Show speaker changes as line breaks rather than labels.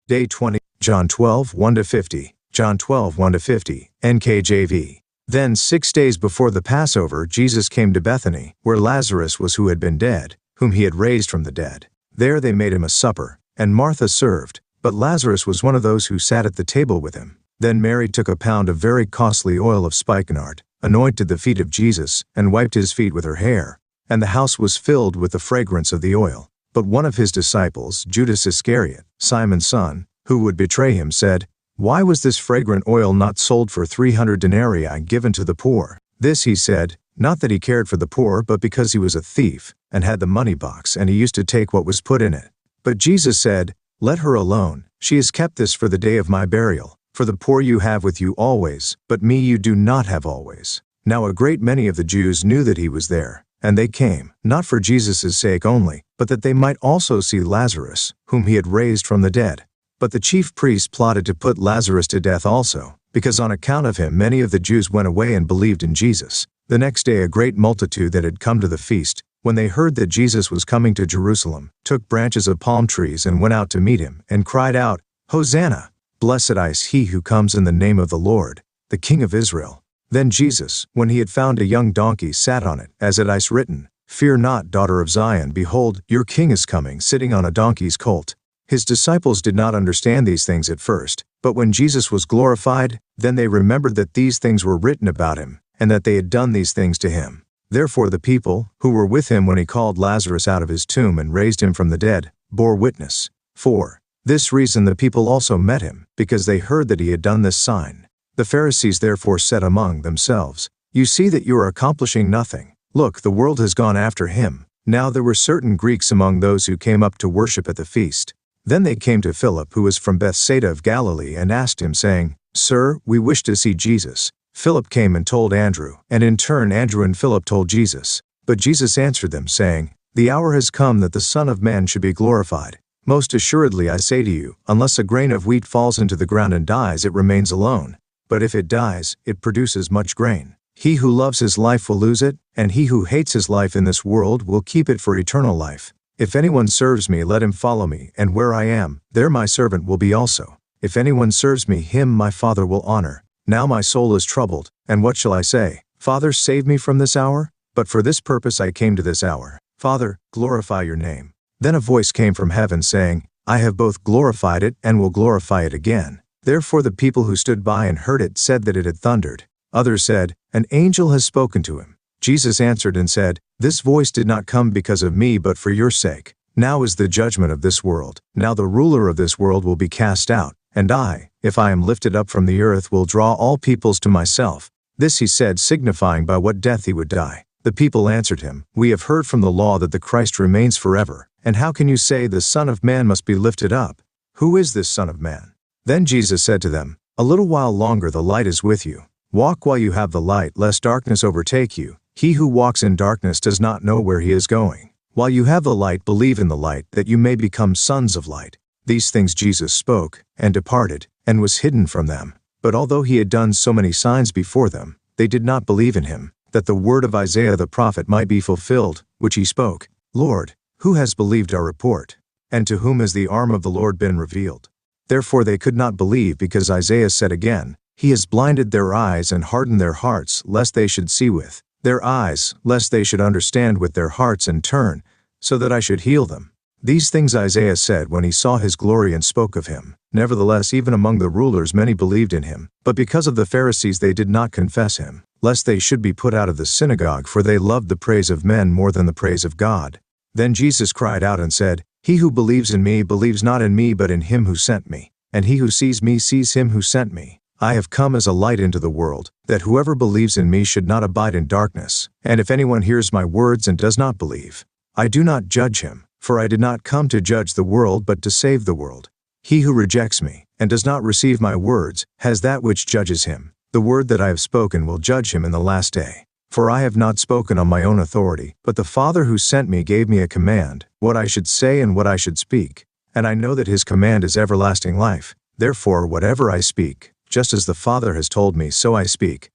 Day 20, John 12, 1-50, John 12, 1-50, NKJV. Then 6 days before the Passover, Jesus came to Bethany, where Lazarus was who had been dead, whom he had raised from the dead. There they made him a supper, and Martha served, but Lazarus was one of those who sat at the table with him. Then Mary took a pound of very costly oil of spikenard, anointed the feet of Jesus, and wiped his feet with her hair. And the house was filled with the fragrance of the oil. But one of his disciples, Judas Iscariot, Simon's son, who would betray him, said, "Why was this fragrant oil not sold for 300 denarii and given to the poor?" This he said, not that he cared for the poor, but because he was a thief, and had the money box, and he used to take what was put in it. But Jesus said, "Let her alone. She has kept this for the day of my burial. For the poor you have with you always, but me you do not have always." Now a great many of the Jews knew that he was there, and they came, not for Jesus' sake only, but that they might also see Lazarus, whom he had raised from the dead. But the chief priests plotted to put Lazarus to death also, because on account of him many of the Jews went away and believed in Jesus. The next day a great multitude that had come to the feast, when they heard that Jesus was coming to Jerusalem, took branches of palm trees and went out to meet him, and cried out, "Hosanna! Blessed is he who comes in the name of the Lord, the King of Israel." Then Jesus, when he had found a young donkey, sat on it, as it is written, "Fear not, daughter of Zion, behold, your king is coming, sitting on a donkey's colt." His disciples did not understand these things at first, but when Jesus was glorified, then they remembered that these things were written about him, and that they had done these things to him. Therefore the people, who were with him when he called Lazarus out of his tomb and raised him from the dead, bore witness. For this reason the people also met him, because they heard that he had done this sign. The Pharisees therefore said among themselves, "You see that you are accomplishing nothing. Look, the world has gone after him." Now there were certain Greeks among those who came up to worship at the feast. Then they came to Philip, who was from Bethsaida of Galilee, and asked him, saying, "Sir, we wish to see Jesus." Philip came and told Andrew, and in turn Andrew and Philip told Jesus. But Jesus answered them, saying, "The hour has come that the Son of Man should be glorified. Most assuredly I say to you, unless a grain of wheat falls into the ground and dies, it remains alone. But if it dies, it produces much grain. He who loves his life will lose it, and he who hates his life in this world will keep it for eternal life. If anyone serves me, let him follow me, and where I am, there my servant will be also. If anyone serves me, him my Father will honor. Now my soul is troubled, and what shall I say? Father, save me from this hour? But for this purpose I came to this hour. Father, glorify your name." Then a voice came from heaven saying, "I have both glorified it and will glorify it again." Therefore the people who stood by and heard it said that it had thundered. Others said, "An angel has spoken to him." Jesus answered and said, "This voice did not come because of me, but for your sake. Now is the judgment of this world. Now the ruler of this world will be cast out, and I, if I am lifted up from the earth, will draw all peoples to myself." This he said, signifying by what death he would die. The people answered him, "We have heard from the law that the Christ remains forever. And how can you say the Son of Man must be lifted up? Who is this Son of Man?" Then Jesus said to them, "A little while longer the light is with you. Walk while you have the light, lest darkness overtake you. He who walks in darkness does not know where he is going. While you have the light, believe in the light, that you may become sons of light." These things Jesus spoke, and departed, and was hidden from them. But although he had done so many signs before them, they did not believe in him, that the word of Isaiah the prophet might be fulfilled, which he spoke, "Lord, who has believed our report? And to whom has the arm of the Lord been revealed?" Therefore they could not believe, because Isaiah said again, "He has blinded their eyes and hardened their hearts, lest they should see with their eyes, lest they should understand with their hearts and turn, so that I should heal them." These things Isaiah said when he saw his glory and spoke of him. Nevertheless, even among the rulers many believed in him, but because of the Pharisees they did not confess him, lest they should be put out of the synagogue, for they loved the praise of men more than the praise of God. Then Jesus cried out and said, "He who believes in me believes not in me but in him who sent me. And he who sees me sees him who sent me. I have come as a light into the world, that whoever believes in me should not abide in darkness. And if anyone hears my words and does not believe, I do not judge him, for I did not come to judge the world but to save the world. He who rejects me, and does not receive my words, has that which judges him. The word that I have spoken will judge him in the last day. For I have not spoken on my own authority, but the Father who sent me gave me a command, what I should say and what I should speak. And I know that his command is everlasting life. Therefore whatever I speak, just as the Father has told me, so I speak.